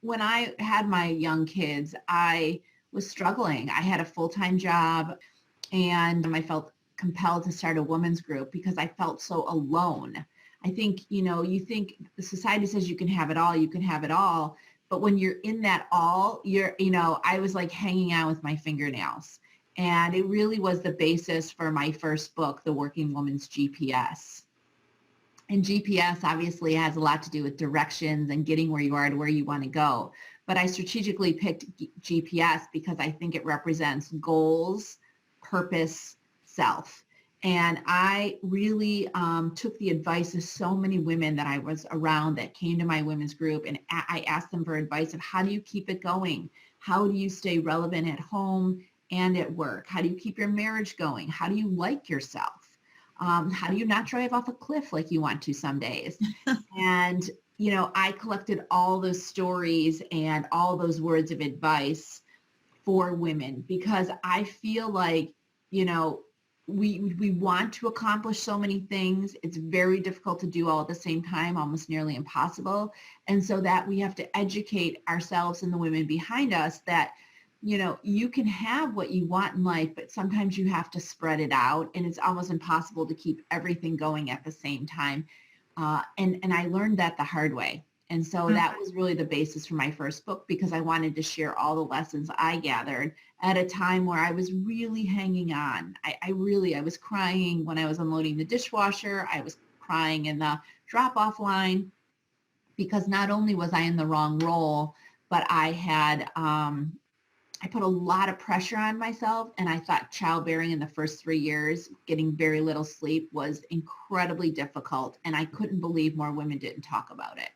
when I had my young kids, I was struggling. I had a full-time job and I felt compelled to start a women's group because I felt so alone. I think, you think the society says you can have it all, you can have it all. But when you're in that all, I was like hanging out with my fingernails. And it really was the basis for my first book, The Working Woman's GPS. And GPS obviously has a lot to do with directions and getting where you are to where you want to go. But I strategically picked GPS because I think it represents goals, purpose, self. And I really took the advice of so many women that I was around that came to my women's group, and I asked them for advice of how do you keep it going? How do you stay relevant at home and at work? How do you keep your marriage going? How do you like yourself? How do you not drive off a cliff like you want to some days? And, I collected all those stories and all those words of advice for women because I feel like, we want to accomplish so many things. It's very difficult to do all at the same time, almost nearly impossible. And so that we have to educate ourselves and the women behind us that you can have what you want in life, but sometimes you have to spread it out, and it's almost impossible to keep everything going at the same time. And I learned that the hard way. And so that was really the basis for my first book because I wanted to share all the lessons I gathered at a time where I was really hanging on. I was crying when I was unloading the dishwasher. I was crying in the drop-off line because not only was I in the wrong role, but I put a lot of pressure on myself, and I thought childbearing in the first 3 years, getting very little sleep was incredibly difficult, and I couldn't believe more women didn't talk about it.